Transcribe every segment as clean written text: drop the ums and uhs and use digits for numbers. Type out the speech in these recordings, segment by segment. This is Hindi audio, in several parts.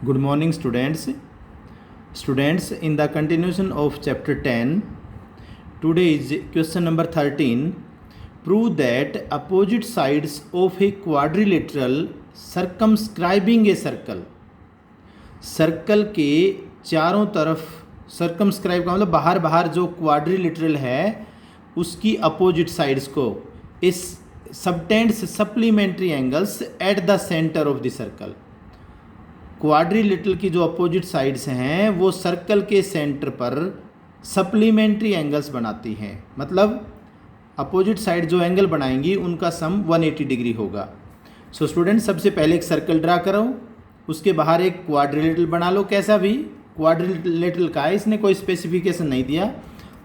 Good morning, students. Students, in the continuation of chapter 10, today is question number 13. Prove that opposite sides of a quadrilateral circumscribing a circle. Circle के चारों तरफ सर्कमस्क्राइब का मतलब बाहर बाहर जो क्वाड्रिलेटरल है उसकी अपोजिट साइड्स को इस subtends supplementary angles at the centre of the circle. Quadrilateral की जो अपोजिट साइड्स हैं वो सर्कल के सेंटर पर सप्लीमेंट्री एंगल्स बनाती हैं, मतलब अपोजिट साइड जो एंगल बनाएंगी उनका सम 180 डिग्री होगा। सो स्टूडेंट, सबसे पहले एक सर्कल ड्रा करो, उसके बाहर एक क्वाड्रिलेटरल बना लो। कैसा भी क्वाड्रिलेटरल का है, इसने कोई स्पेसिफिकेशन नहीं दिया।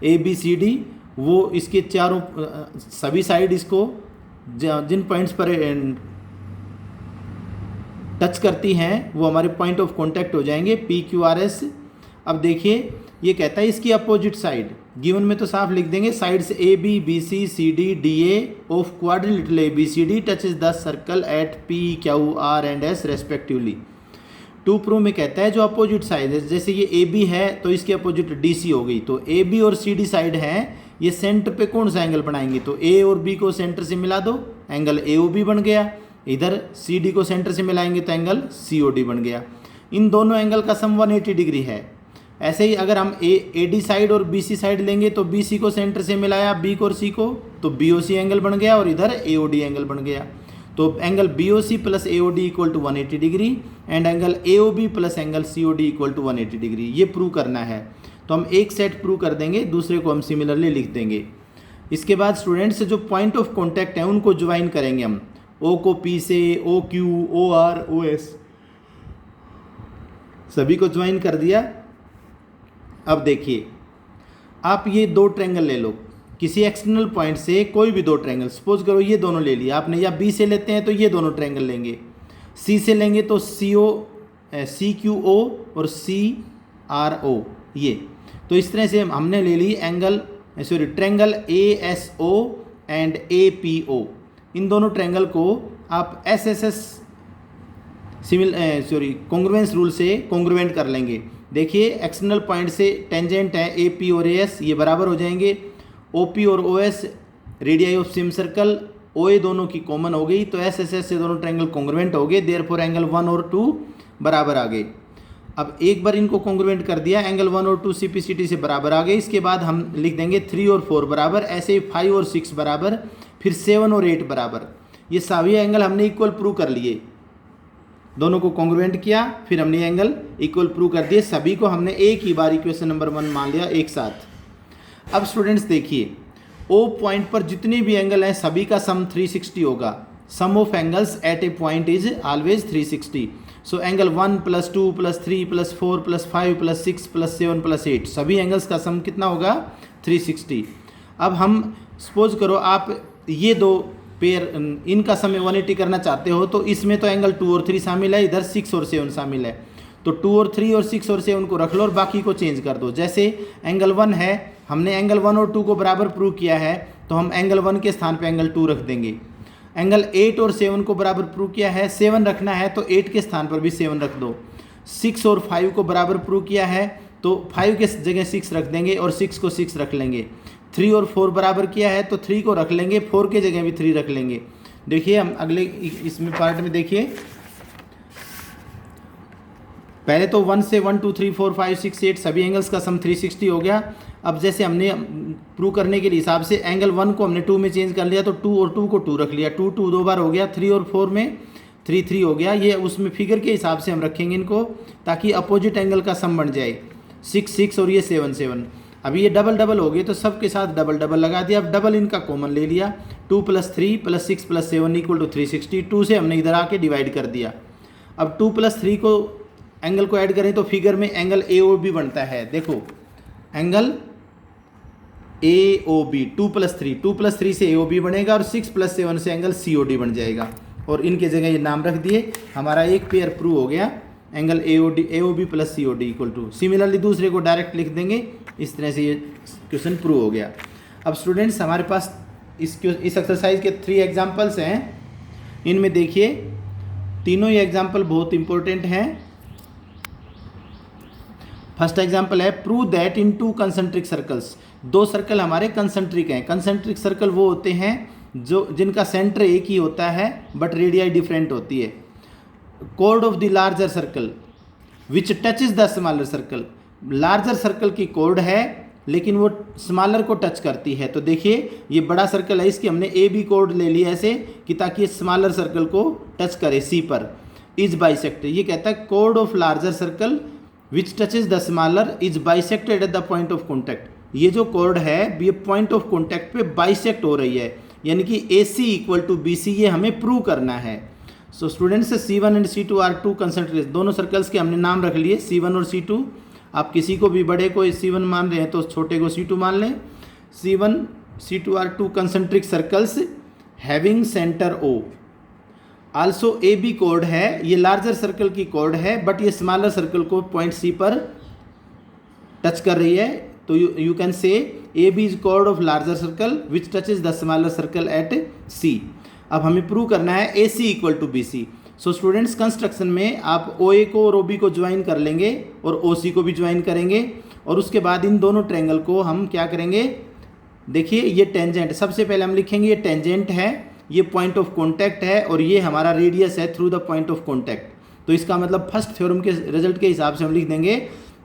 ABCD वो इसके चारों सभी साइड इसको जिन पॉइंट्स पर टच करती हैं वो हमारे पॉइंट ऑफ कांटेक्ट हो जाएंगे PQRS। अब देखिए ये कहता है इसकी अपोजिट साइड, गिवन में तो साफ लिख देंगे sides AB BC CD DA of quadrilateral ABCD touches the circle at P Q R and S respectively. To prove में कहता है जो अपोजिट साइड है, जैसे ये AB है तो इसकी अपोजिट DC हो गई, तो AB और CD साइड हैं, ये सेंटर पे कौन सा एंगल बनाएंगे, तो A और B को सेंटर से मिला दो, एंगल AOB बन गया। इधर CD को सेंटर से मिलाएंगे तो एंगल COD बन गया। इन दोनों एंगल का सम 180 डिग्री है। ऐसे ही अगर हम AD साइड और BC साइड लेंगे तो BC को सेंटर से मिलाया B को और C को, तो BOC एंगल बन गया और इधर AOD एंगल बन गया। तो angle BOC plus AOD equal to 180 degree and angle AOB plus angle COD equal to 180 degree. ये प्रूव करना है, तो हम एक सेट प्रूव कर देंगे, दूसरे को हम सिमिलरली लिख देंगे। इसके बाद स्टूडेंट्स जो पॉइंट ऑफ कॉन्टैक्ट हैं उनको ज्वाइन करेंगे हम। O को P से, OQ, OR, OS सभी को ज्वाइन कर दिया। अब देखिए आप ये दो ट्रायंगल ले लो, किसी एक्सटर्नल पॉइंट से कोई भी दो ट्रायंगल, सपोज करो ये दोनों ले लिया आपने, या B से लेते हैं तो ये दोनों ट्रायंगल लेंगे, C से लेंगे तो CQO और CRO, ये तो इस तरह से हमने ले ली ट्रायंगल ASO एंड APO। इन दोनों ट्रायंगल को आप कॉन्ग्रुएंस रूल से कॉन्ग्रुएंट कर लेंगे। देखिए एक्सटर्नल पॉइंट से टेंजेंट है AP और AS, ये बराबर हो जाएंगे। OP और OS radii of same circle, OA दोनों की कॉमन हो गई, तो SSS से दोनों ट्रायंगल कॉन्ग्रुएंट हो गए, देयरफॉर एंगल 1 और 2 बराबर आ गए। अब एक बार इनको कॉन्ग्रुएंट कर दिया, एंगल 1 और 2 CPCT से बराबर आ गए। इसके बाद हम लिख देंगे 3 और 4 बराबर, ऐसे ही 5 और 6 बराबर, फिर 7 और 8 बराबर। ये सभी एंगल हमने इक्वल प्रूव कर लिए, दोनों को कॉन्ग्रुएंट किया, फिर हमने एंगल इक्वल प्रूव कर दिए। सभी को हमने एक ही बार इक्वेशन नंबर 1 मान लिया एक साथ। अब स्टूडेंट्स देखिए O पॉइंट पर जितने भी एंगल हैं सभी का सम 360 होगा। Sum of angles at a point is always 360। So angle 1 + 2 + 3 + 4 + 5 + 6 + 7 + 8 सभी एंगल्स का सम कितना होगा 360। अब हम सपोज करो आप ये दो पेयर इनका सम 180 करना चाहते हो, तो इसमें तो एंगल 2 और 3 शामिल है, इधर 6 और 7 शामिल है, तो 2 और 3 और 6 और 7 को रख लो और बाकी को चेंज कर दो। जैसे एंगल 1 है, हमने एंगल 1 और 2 को बराबर प्रूव किया है, तो हम एंगल 1 के स्थान पे एंगल 2 रख देंगे। एंगल 8 और 7 को बराबर प्रूव किया है, 7 रखना है तो 8 के स्थान पर भी 7 रख दो। 6 और 5 को बराबर प्रूव किया है तो 5 के जगह 6 रख देंगे और 6 को 6 रख लेंगे। 3 और 4 बराबर किया है तो 3 को रख लेंगे, 4 के जगह भी 3 रख लेंगे। देखिए हम अगले इसमें पार्ट में देखिए, पहले तो 1 से 1 2 3 4 5 6 8 सभी एंगल्स का सम 360 हो गया। अब जैसे हमने प्रूव करने के हिसाब से एंगल 1 को हमने 2 में चेंज कर लिया, तो 2 और 2 को 2 रख लिया, 2 2 दो बार हो गया, 3 और 4 में 3 3 हो गया। ये उसमें फिगर के हिसाब से हम रखेंगे इनको, ताकि अपोजिट एंगल का सम बन जाए। 6 6 और ये 7 7। अभी ये डबल डबल हो गए तो सबके साथ डबल डबल लगा दिया। अब डबल इनका कॉमन ले लिया, 2 + 3 + 6 + 7 इक्वल टू 360। 2 से हमने इधर आके डिवाइड कर दिया। अब 2 + 3 को एंगल को ऐड करें तो फिगर में एंगल AOB बनता है। देखो एंगल AOB 2 + 3 से AOB बनेगा और 6 + 7 से एंगल COD बन जाएगा, और इनके जगह ये नाम रख दिए। हमारा एक पेयर प्रूव हो गया, angle AOB plus COD equal to. Similarly दूसरे को डायरेक्ट लिख देंगे, इस तरह से ये क्वेश्चन प्रूव हो गया। अब स्टूडेंट्स हमारे पास इस एक्सरसाइज के 3 एग्जाम्पल्स हैं। इनमें देखिए तीनों ही एग्जाम्पल बहुत इंपॉर्टेंट हैं। फर्स्ट एग्जाम्पल है prove that in to concentric circles, दो सर्कल हमारे कंसेंट्रिक हैं। कंसेंट्रिक सर्कल वो होते हैं जो जिनका सेंटर एक ही होता है बट रेडियाई डिफरेंट होती है। कोड of the larger circle which touches the smaller circle, larger circle की कोड है लेकिन वो स्मॉलर को टच करती है। तो देखिए ये बड़ा सर्कल है, इसकी हमने ए बी कोड ले लिया ऐसे कि ताकि स्मॉलर सर्कल को टच करे सी पर। इज बाइसेक्टेड, ये कहता है कोड of larger circle which touches the smaller is bisected at the point of contact. ये जो कोड है ये पॉइंट ऑफ कॉन्टैक्ट पे बाइसेक्ट हो रही है, यानी कि A C equal to B C, ये हमें प्रूव करना है। So students C1 and C2 are two concentric, दोनों सर्कल्स के हमने नाम रख लिए C1 और C2। आप किसी को भी बड़े को C1 मान रहे हैं तो छोटे को C2 मान लें। C1 C2 are two concentric circles having centre O। Also A B कोड है, ये लार्जर सर्कल की कोड है बट ये स्मॉलर सर्कल को पॉइंट C पर टच कर रही है। तो you can say A B is कोड of larger circle which touches the smaller circle at C। अब हमें प्रूव करना है A C equal to B C. So students construction में आप ओ ए को और ओ बी को ज्वाइन कर लेंगे और ओ सी को भी ज्वाइन करेंगे और उसके बाद इन दोनों ट्रायंगल को हम क्या करेंगे, देखिए ये टेंजेंट, सबसे पहले हम लिखेंगे ये टेंजेंट है, ये पॉइंट ऑफ कॉन्टैक्ट है और ये हमारा रेडियस है through the point of contact. तो इसका मतलब फर्स्ट थ्योरम के रिजल्ट के हिसाब से हम लिख देंगे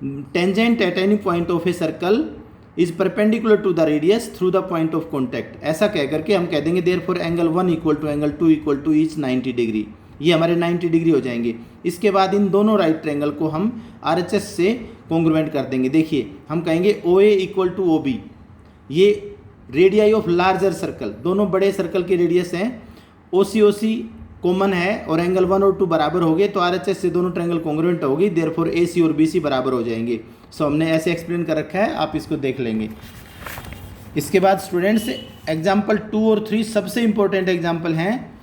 tangent at any point of a circle is perpendicular to the radius through the point of contact. ऐसा कह करके हम कह देंगे therefore angle 1 equal to angle 2 equal to each 90 degree, ये हमारे 90 डिग्री हो जाएंगे। इसके बाद इन दोनों राइट ट्रायंगल को हम RHS से कॉन्ग्रुएंट कर देंगे। देखिए हम कहेंगे OA इक्वल टू OB, ये रेडियाई ऑफ लार्जर सर्कल, दोनों बड़े सर्कल के रेडियस हैं। OC कॉमन है और एंगल 1 और 2 बराबर हो गए तो RHS से दोनों ट्रायंगल कॉन्ग्रुएंट होगी, देयरफॉर AC और BC बराबर हो जाएंगे। सो हमने ऐसे एक्सप्लेन कर रखा है, आप इसको देख लेंगे। इसके बाद स्टूडेंट्स एग्जाम्पल 2 और 3 सबसे इंपॉर्टेंट एग्जाम्पल हैं।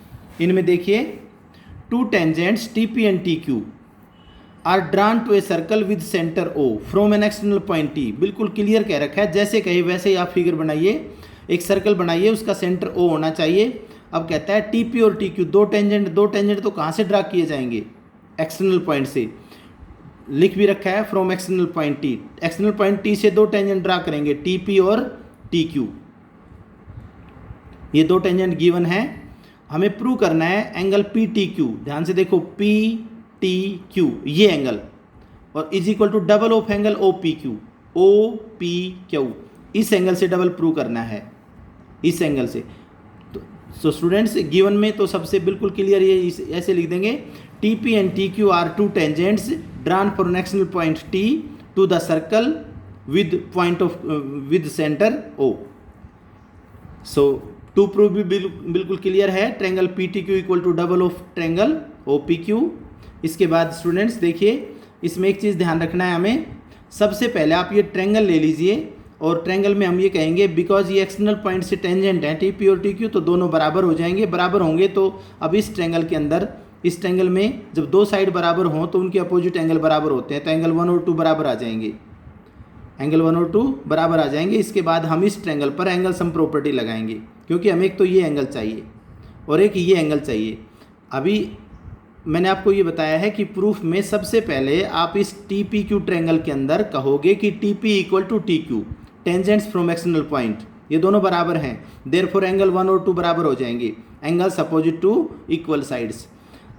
इनमें देखिए two tangents TP and TQ are drawn to a circle with centre O from an external point T। बिल्कुल क्लियर कह रखा है, जैसे कहे वैसे ही आप फिगर बनाइए, एक सर्कल बनाइए, उसका सेंटर O होना चाहिए। अब कहता है TP और TQ दो टेंजेंट तो कहाँ से ड्रा किए जाएंगे, एक्सटर्नल पॉइंट से। लिख भी रखा है from external point T, external point T से दो टेंजेंट ड्रा करेंगे TP और TQ, ये दो टेंजेंट गिवन है। हमें प्रूव करना है एंगल PTQ, ध्यान से देखो PTQ ये एंगल, और is equal to double of angle OPQ, इस एंगल से डबल प्रूव करना है, इस एंगल से। सो स्टूडेंट्स गिवन में तो सबसे बिल्कुल क्लियर ये ऐसे लिख देंगे TP and TQ are two tangents drawn for an external point T to the circle with centre O। So to prove भी बिल्कुल क्लियर है, triangle PTQ equal to double of triangle OPQ। इसके बाद स्टूडेंट्स देखिए इसमें एक चीज़ ध्यान रखना है हमें, सबसे पहले आप ये ट्रायंगल ले लीजिए और ट्रायंगल में हम ये कहेंगे बिकॉज ये एक्सटर्नल पॉइंट से टेंजेंट है TP और TQ तो दोनों बराबर हो जाएंगे। बराबर होंगे तो अब इस ट्रायंगल के अंदर, इस ट्रायंगल में जब दो साइड बराबर हों तो उनके अपोजिट एंगल बराबर होते हैं, तो एंगल 1 और 2 बराबर आ जाएंगे, एंगल 1 और 2 बराबर आ जाएंगे। इसके बाद हम इस ट्रायंगल पर एंगल सम प्रॉपर्टी लगाएंगे, क्योंकि हमें एक तो ये एंगल चाहिए और एक ये एंगल चाहिए। अभी मैंने आपको ये बताया है कि प्रूफ में सबसे पहले आप इस TPQ ट्रायंगल के अंदर कहोगे कि TP equal to TQ tangents from external point, ये दोनों बराबर हैं, देयरफॉर एंगल 1 और 2 बराबर हो जाएंगे, angles opposite to equal sides.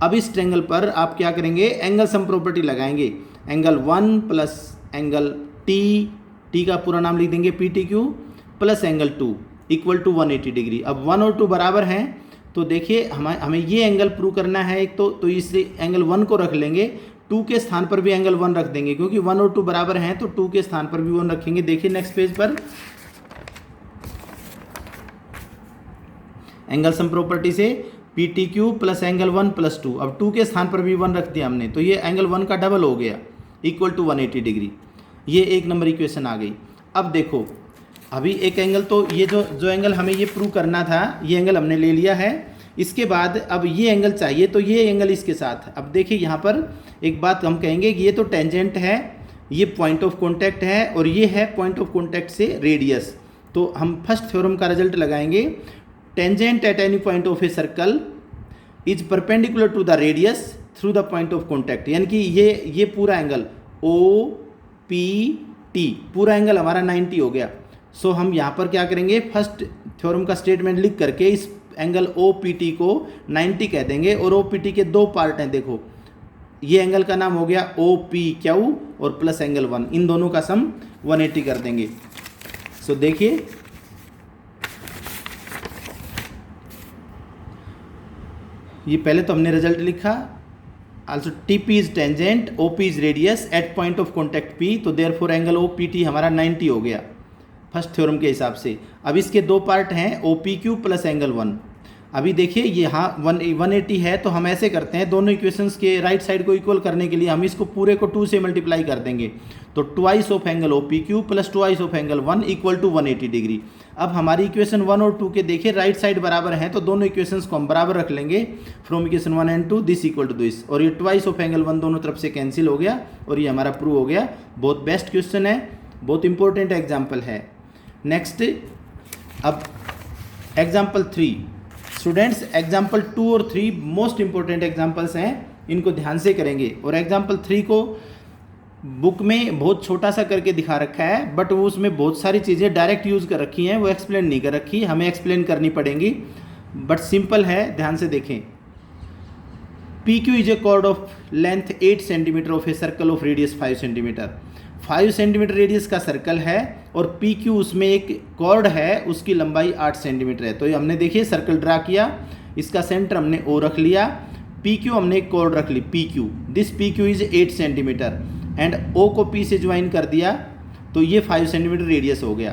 अब इस ट्रायंगल पर आप क्या करेंगे, एंगल सम प्रॉपर्टी लगाएंगे, एंगल 1 प्लस एंगल T का पूरा नाम लिख देंगे PTQ plus angle 2 equal to 180 degree. अब 1 और 2 बराबर हैं तो देखिए हमें ये एंगल प्रूव करना है एक तो इस एंगल 1 को रख लेंगे, 2 के स्थान पर भी एंगल 1 रख देंगे, क्योंकि 1 और 2 बराबर हैं तो 2 के स्थान पर भी 1 रखेंगे। देखिए नेक्स्ट पेज पर एंगल सम प्रॉपर्टी से PTQ प्लस एंगल 1 प्लस 2, अब 2 के स्थान पर भी 1 रख दिया हमने तो ये एंगल 1 का डबल हो गया इक्वल टू 180 डिग्री। ये एक नंबर इक्वेशन आ गई। अब देखो अभी एक एंगल तो ये जो एंगल हमें ये प्रूव करना था ये एंगल हमने ले लिया है। इसके बाद अब ये एंगल चाहिए तो ये एंगल इसके साथ, अब देखिए यहाँ पर एक बात हम कहेंगे कि ये तो टेंजेंट है, ये पॉइंट ऑफ कॉन्टैक्ट है और ये है पॉइंट ऑफ कॉन्टैक्ट से रेडियस। तो हम फर्स्ट थ्योरम का रिजल्ट लगाएंगे, tangent at any point of a circle is perpendicular to the radius through the point of contact, यानी कि ये पूरा एंगल पी टी, पूरा एंगल हमारा 90 हो गया। सो हम यहाँ पर क्या करेंगे, फर्स्ट थ्योरम का स्टेटमेंट लिख करके इस एंगल ओ पी टी को 90 कह देंगे। और ओ पी टी के दो पार्ट हैं, देखो ये एंगल का नाम हो गया ओ पी क्यू और प्लस एंगल 1, इन दोनों का सम 180 कर देंगे। सो देखिए ये पहले तो हमने रिजल्ट लिखा, also T P is tangent, O P is radius at point of contact P, तो therefore angle O P T हमारा 90 हो गया फर्स्ट थ्योरम के हिसाब से। अब इसके दो पार्ट हैं, O P Q plus angle 1। अभी देखिए ये यहाँ 180 है, तो हम ऐसे करते हैं, दोनों इक्वेशंस के राइट साइड को इक्वल करने के लिए हम इसको पूरे को 2 से मल्टीप्लाई कर देंगे, तो twice of angle O P Q plus twice of angle 1 equal to 180 degree. अब हमारी इक्वेशन 1 और 2 के देखिए राइट साइड बराबर हैं, तो दोनों इक्वेशंस को हम बराबर रख लेंगे from equation 1 and 2 this equal to this, और ये ट्वाइस ऑफ एंगल 1 दोनों तरफ से कैंसिल हो गया और ये हमारा प्रूव हो गया। बहुत बेस्ट क्वेश्चन है, बहुत इंपॉर्टेंट एग्जाम्पल है। नेक्स्ट अब एग्जाम्पल 3 स्टूडेंट्स, एग्जाम्पल 2 और 3 मोस्ट इंपॉर्टेंट एग्जाम्पल्स हैं, इनको ध्यान से करेंगे। और एग्जाम्पल 3 को बुक में बहुत छोटा सा करके दिखा रखा है, बट वो उसमें बहुत सारी चीज़ें डायरेक्ट यूज़ कर रखी हैं, वो एक्सप्लेन नहीं कर रखी, हमें एक्सप्लेन करनी पड़ेंगी, बट सिंपल है, ध्यान से देखें। P Q is a chord of length 8 centimetre of a circle of radius 5 centimetre. 5 centimetre radius का सर्कल है और पी क्यू उसमें एक कॉर्ड है, उसकी लंबाई 8 सेंटीमीटर है। तो ये हमने देखिए सर्कल ड्रा किया, इसका सेंटर हमने ओ रख लिया, पी क्यू हमने एक कॉर्ड रख ली P Q, this P Q is 8 centimetre and O को पी से ज्वाइन कर दिया, तो ये 5 सेंटीमीटर रेडियस हो गया।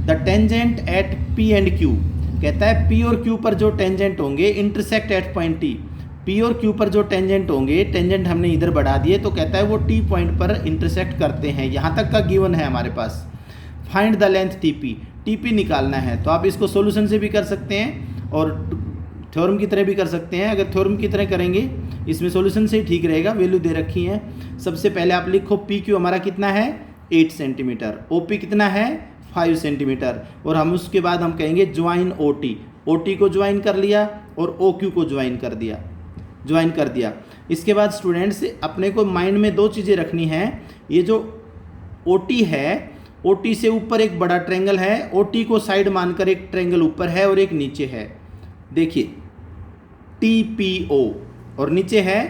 The tangent at P and Q, कहता है पी और क्यू पर जो टेंजेंट होंगे intersect at point T, P और क्यू पर जो टेंजेंट होंगे, टेंजेंट हमने इधर बढ़ा दिए, तो कहता है वो टी पॉइंट पर इंटरसेक्ट करते हैं, यहाँ तक का गिवन है हमारे पास। Find the length T P निकालना है, तो आप इसको सोल्यूशन से भी कर सकते हैं और थ्योरम की तरह भी कर सकते हैं। अगर थ्योरम की तरह करेंगे, इसमें सॉल्यूशन से ही ठीक रहेगा, वैल्यू दे रखी है। सबसे पहले आप लिखो पी क्यू हमारा कितना है 8 सेंटीमीटर, ओ पी कितना है 5 सेंटीमीटर, और हम उसके बाद हम कहेंगे ज्वाइन ओ टी को ज्वाइन कर लिया और ओ क्यू को ज्वाइन कर दिया। इसके बाद स्टूडेंट्स अपने को माइंड में 2 चीज़ें रखनी हैं। ये जो ओ टी है, ओ टी से ऊपर एक बड़ा ट्रेंगल है, ओ टी को साइड मानकर एक ट्रेंगल ऊपर है और एक नीचे है, देखिए टी पी ओ, और नीचे है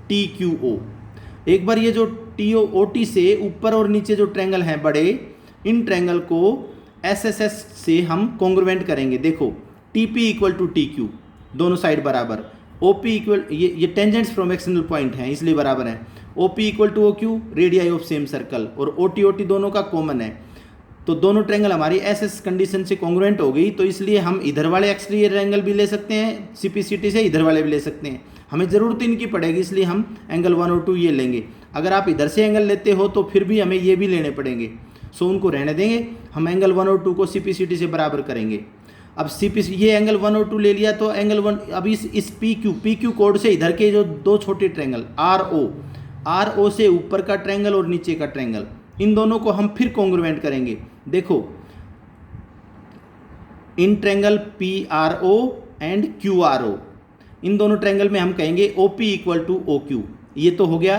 टी क्यू ओ। एक बार ये जो टी ओ टी से ऊपर और नीचे जो ट्रेंगल हैं बड़े, इन ट्रेंगल को एस एस एस से हम कॉन्ग्रुएंट करेंगे। देखो T P equal to T Q, दोनों साइड बराबर, ओ पी इक्वल, ये टेंजेंट्स फ्रॉम एक्सटर्नल पॉइंट हैं इसलिए बराबर हैं, O P equal to O Q radii of same circle, और ओ टी दोनों का कॉमन है, तो दोनों ट्रेंगल हमारी एस एस कंडीशन से कॉन्ग्रुएंट हो गई। तो इसलिए हम इधर वाले एक्सटीरियर एंगल भी ले सकते हैं सीपीसीटी से, इधर वाले भी ले सकते हैं, हमें ज़रूरत इनकी पड़ेगी, इसलिए हम एंगल 1 और 2 ये लेंगे। अगर आप इधर से एंगल लेते हो तो फिर भी हमें ये भी लेने पड़ेंगे, सो उनको रहने देंगे, हम एंगल 1 और 2 को सीपीसीटी से बराबर करेंगे। अब ये एंगल 1 और 2 ले लिया, तो एंगल 1 अब इस पी क्यू कोड से इधर के जो 2 छोटे ट्रेंगल आर ओ से ऊपर का ट्रेंगल और नीचे का ट्रेंगल, इन दोनों को हम फिर कॉन्ग्रुएंट करेंगे। देखो इन triangle P R O and Q R O, इन दोनों ट्रेंगल में हम कहेंगे O P equal to O Q. ये तो हो गया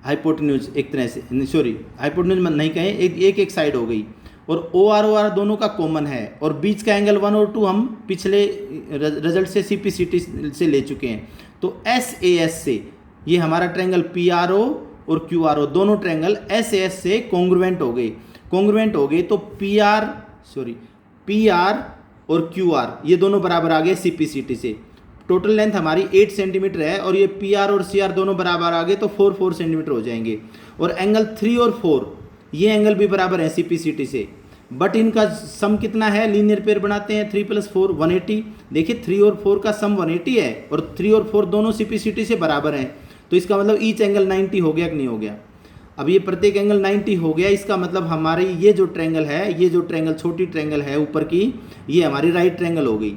हाइपोटेन्यूज, एक तरह से, सॉरी हाइपोटेन्यूज नहीं कहें, एक साइड हो गई, और ओ आर दोनों का कॉमन है, और बीच का एंगल 1 और 2 हम पिछले रिजल्ट से सीपीसीटी से ले चुके हैं। तो एस ए एस से ये हमारा ट्रेंगल पी आर ओ और क्यू आर ओ, दोनों ट्रेंगल एस ए एस से कॉन्ग्रुएंट हो गए, तो पी आर और क्यू आर ये दोनों बराबर आ गए सीपीसीटी से। टोटल लेंथ हमारी 8 सेंटीमीटर है, और ये पी आर और सी आर दोनों बराबर आ गए, तो 4 सेंटीमीटर हो जाएंगे। और एंगल 3 और 4 ये एंगल भी बराबर है सीपीसीटी से, बट इनका सम कितना है, लीनियर पेयर बनाते हैं, 3 + 4 180। देखिए 3 और 4 का सम 180 है, और 3 और 4 दोनों सीपीसीटी से बराबर हैं, तो इसका मतलब ईच एंगल 90 हो गया कि नहीं हो गया। अब ये प्रत्येक एंगल 90 हो गया, इसका मतलब हमारी ये जो ट्रेंगल है, ये जो ट्रेंगल छोटी ट्रेंगल है ऊपर की, ये हमारी राइट ट्रेंगल हो गई।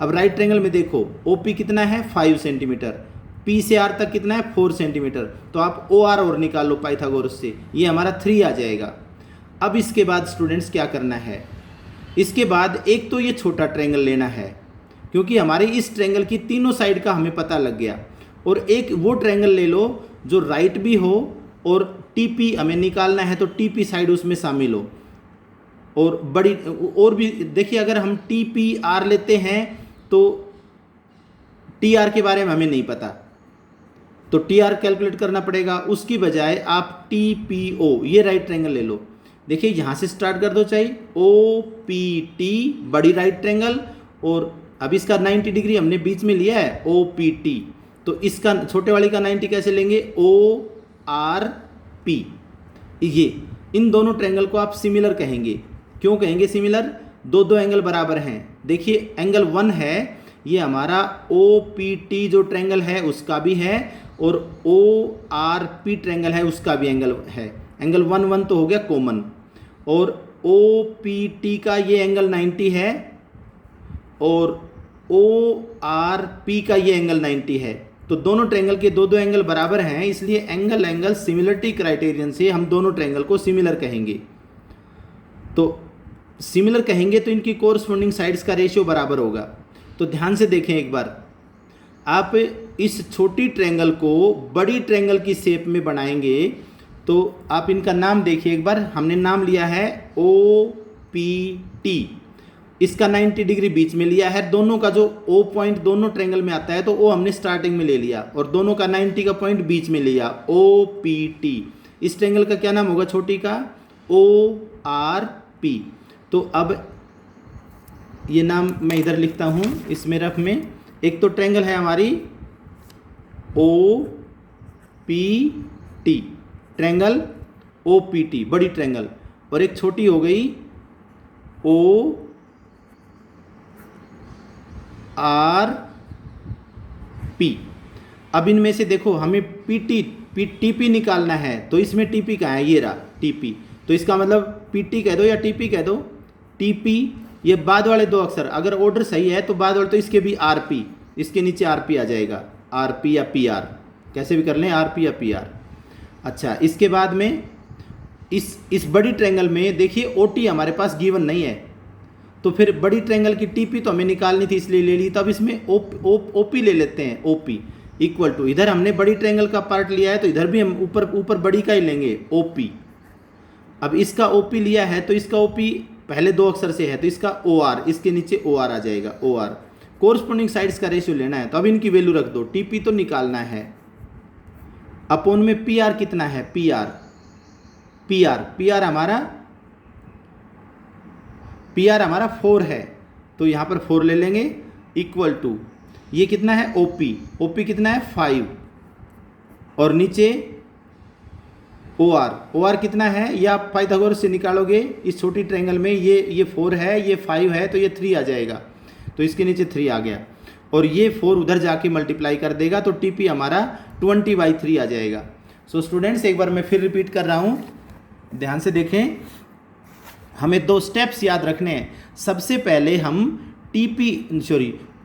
अब राइट ट्रेंगल में देखो ओ पी कितना है 5 सेंटीमीटर, पी से आर तक कितना है 4 सेंटीमीटर, तो आप ओ आर और निकाल लो पाइथागोरस से, ये हमारा 3 आ जाएगा। अब इसके बाद स्टूडेंट्स क्या करना है, इसके बाद एक तो ये छोटा ट्रेंगल लेना है, क्योंकि हमारे इस ट्रेंगल की तीनों साइड का हमें पता लग गया, और एक वो ट्रेंगल ले लो जो राइट भी हो और टीपी हमें निकालना है तो टीपी साइड उसमें शामिल हो। और बड़ी और भी देखिए, अगर हम टीपीआर लेते हैं तो टीआर के बारे में हमें नहीं पता, तो टीआर कैलकुलेट करना पड़ेगा। उसकी बजाय आप टीपीओ, ये राइट ट्रायंगल ले लो। देखिए यहाँ से स्टार्ट कर दो, चाहे ओ पी टी बड़ी राइट ट्रायंगल, और अब इसका 90 डिग्री हमने बीच में लिया है ओ पी टी, तो इसका छोटे वाले का 90 कैसे लेंगे, ओ आर पी। ये इन दोनों ट्रायंगल को आप सिमिलर कहेंगे। क्यों कहेंगे सिमिलर, दो दो एंगल बराबर हैं। देखिए एंगल 1 है, ये हमारा ओ पी टी जो ट्रायंगल है उसका भी है, और ओ आर पी ट्रायंगल है उसका भी एंगल है। एंगल 1 1 तो हो गया कॉमन, और ओ पी टी का ये एंगल 90 है, और ओ आर पी का ये एंगल 90 है। तो दोनों ट्रायंगल के दो दो एंगल बराबर हैं, इसलिए एंगल एंगल सिमिलरिटी क्राइटेरियन से हम दोनों ट्रायंगल को सिमिलर कहेंगे। तो सिमिलर कहेंगे तो इनकी कोरस्पॉन्डिंग साइड्स का रेशियो बराबर होगा। तो ध्यान से देखें एक बार, आप इस छोटी ट्रायंगल को बड़ी ट्रायंगल की शेप में बनाएंगे, तो आप इनका नाम देखिए एक बार। हमने नाम लिया है ओ पी टी, इसका 90 डिग्री बीच में लिया है। दोनों का जो ओ पॉइंट दोनों ट्रायंगल में आता है, तो ओ हमने स्टार्टिंग में ले लिया, और दोनों का 90 का पॉइंट बीच में लिया, ओ पी टी। इस ट्रायंगल का क्या नाम होगा छोटी का, ओ आर पी। तो अब ये नाम मैं इधर लिखता हूँ इसमें रफ में। एक तो ट्रायंगल है हमारी O P T, triangle O P T बड़ी ट्रायंगल, और एक छोटी हो गई ओ आर पी। अब इनमें से देखो हमें टीपी निकालना है, तो इसमें टीपी कहाँ है, ये रहा टीपी। तो इसका मतलब पीटी कह दो या टीपी कह दो। टीपी ये बाद वाले दो अक्षर, अगर ऑर्डर सही है तो बाद वाले, तो इसके भी आरपी, इसके नीचे आरपी आ जाएगा, आरपी या पीआर, कैसे भी कर लें, आरपी या पीआर। अच्छा, इसके बाद में इस बड़ी ट्रायंगल में देखिए ओटी हमारे पास गिवन नहीं है, तो फिर बड़ी ट्रायंगल की टीपी तो हमें निकालनी थी इसलिए ले ली। तो अब इसमें ओपी ले लेते हैं, ओपी इक्वल टू, इधर हमने बड़ी ट्रायंगल का पार्ट लिया है तो इधर भी हम ऊपर बड़ी का ही लेंगे, ओपी। अब इसका ओपी लिया है तो इसका ओपी पहले दो अक्षर से है, तो इसका ओ आर, इसके नीचे ओ आर आ जाएगा, ओ आर। कोरस्पॉन्डिंग साइड्स का रेशियो लेना है, तो अब इनकी वैल्यू रख दो। टीपी तो निकालना है, अपोन में पी आर कितना है, पी आर हमारा 4 है, तो यहाँ पर 4 ले लेंगे, इक्वल टू ये कितना है, ओपी कितना है 5, और नीचे ओ आर कितना है, ये आप पाइथागोरस से निकालोगे। इस छोटी ट्रायंगल में ये 4 है, ये 5 है, तो ये 3 आ जाएगा, तो इसके नीचे 3 आ गया, और ये 4 उधर जाके मल्टीप्लाई कर देगा, तो टीपी हमारा 20/3 आ जाएगा। सो स्टूडेंट्स, एक बार मैं फिर रिपीट कर रहा हूँ, ध्यान से देखें। हमें 2 स्टेप्स याद रखने हैं। सबसे पहले हम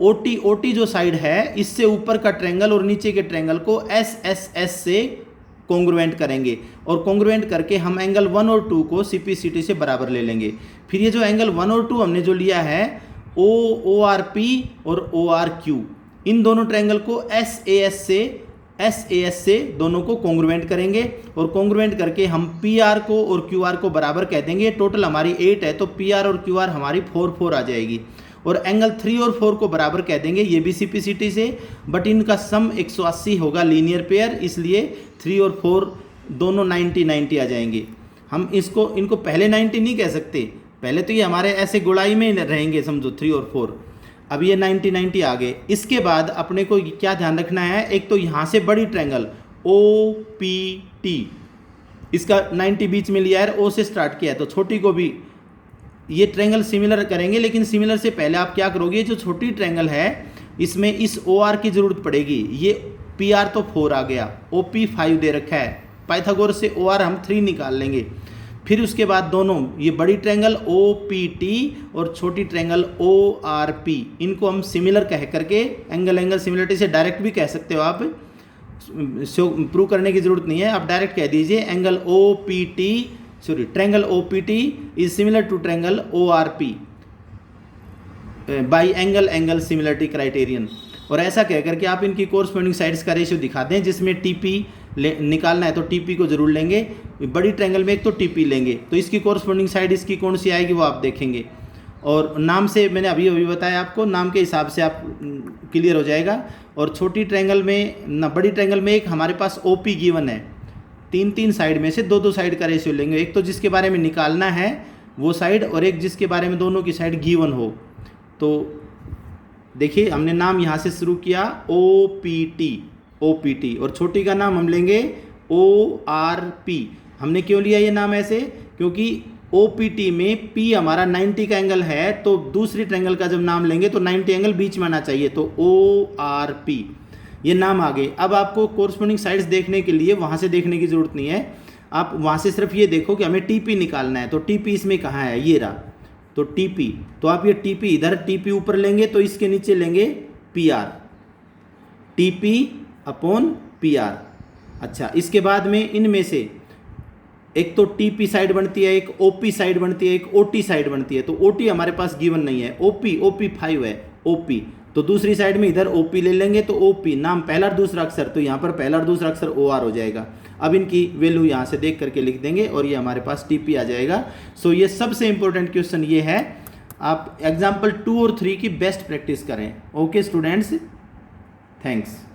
ओटी जो साइड है, इससे ऊपर का ट्रायंगल और नीचे के ट्रायंगल को एस से कॉन्ग्रुएंट करेंगे, और कॉन्ग्रुएंट करके हम एंगल 1 और 2 को सीपीसीटी से बराबर ले लेंगे। फिर ये जो एंगल 1 और 2 हमने जो लिया है, ओ आर पी और ओ आर क्यू, इन दोनों ट्रायंगल को एस ए एस से दोनों को कॉन्ग्रुएंट करेंगे, और कॉन्ग्रुएंट करके हम पी आर को और क्यू आर को बराबर कह देंगे। टोटल हमारी 8 है, तो पी आर और क्यू आर हमारी 4 आ जाएगी, और एंगल 3 और 4 को बराबर कह देंगे, ये भी सीपीसीटी से, बट इनका सम 180 होगा लीनियर पेयर, इसलिए 3 और 4 दोनों 90 आ जाएंगे। हम इनको पहले 90 नहीं कह सकते, पहले तो ये हमारे ऐसे गुड़ाई में रहेंगे, समझो 3 और 4। अब ये 90 आ गए। इसके बाद अपने को क्या ध्यान रखना है, एक तो यहाँ से बड़ी ट्रायंगल ओ पी टी, इसका 90 बीच में लिया है, ओ से स्टार्ट किया है, तो छोटी को भी ये ट्रायंगल सिमिलर करेंगे। लेकिन सिमिलर से पहले आप क्या करोगे, जो छोटी ट्रायंगल है इसमें इस ओ आर की ज़रूरत पड़ेगी। ये पी आर तो 4 आ गया, ओ पी 5 दे रखा है, पाइथागोरस से ओ आर हम 3 निकाल लेंगे। फिर उसके बाद दोनों ये बड़ी ट्रायंगल ओ पी टी और छोटी ट्रायंगल ओ आर पी, इनको हम सिमिलर कह करके एंगल सिमिलरिटी से डायरेक्ट भी कह सकते हो आप, प्रूव करने की ज़रूरत नहीं है, आप डायरेक्ट कह दीजिए angle O P T triangle O P T is similar to triangle O R P by angle similarity criterion. और ऐसा कह करके आप इनकी कोरस्पॉन्डिंग साइड्स का रेशियो दिखाते हैं, जिसमें टीपी निकालना है तो टीपी को जरूर लेंगे। बड़ी ट्रायंगल में एक तो टीपी लेंगे, तो इसकी कॉरस्पॉन्डिंग साइड इसकी कौन सी आएगी वो आप देखेंगे। और नाम से मैंने अभी बताया आपको, नाम के हिसाब से आप क्लियर हो जाएगा। और छोटी ट्रायंगल में ना, बड़ी ट्रायंगल में एक हमारे पास ओपी गिवन है, 3 साइड में से 2 साइड का रेशियो लेंगे, एक तो जिसके बारे में निकालना है वो साइड, और एक जिसके बारे में दोनों की साइड गिवन हो। तो देखिए हमने नाम यहाँ से शुरू किया OPT, और छोटी का नाम हम लेंगे ORP। हमने क्यों लिया ये नाम ऐसे, क्योंकि OPT में P हमारा 90 का एंगल है, तो दूसरी ट्रायंगल का जब नाम लेंगे तो 90 एंगल बीच में आना चाहिए, तो ORP ये नाम आ गए। अब आपको कोरस्पॉन्डिंग साइड्स देखने के लिए वहाँ से देखने की ज़रूरत नहीं है, आप वहाँ से सिर्फ ये देखो कि हमें TP निकालना है, तो TP इसमें कहाँ है, ये रहा, तो TP, तो आप ये TP इधर TP ऊपर लेंगे तो इसके नीचे लेंगे PR, TP/PR। अच्छा, इसके बाद में इनमें से एक तो TP साइड बनती है, एक OP साइड बनती है, एक OT साइड बनती है। तो OT हमारे पास गिवन नहीं है, OP 5 है OP, तो दूसरी साइड में इधर OP ले लेंगे, तो OP नाम पहला और दूसरा अक्षर, तो यहाँ पर पहला और दूसरा अक्षर OR हो जाएगा। अब इनकी वैल्यू यहाँ से देख करके लिख देंगे और ये हमारे पास TP आ जाएगा। सो ये सबसे इंपॉर्टेंट क्वेश्चन ये है, आप एग्जाम्पल 2 और 3 की बेस्ट प्रैक्टिस करें। Okay students, thanks.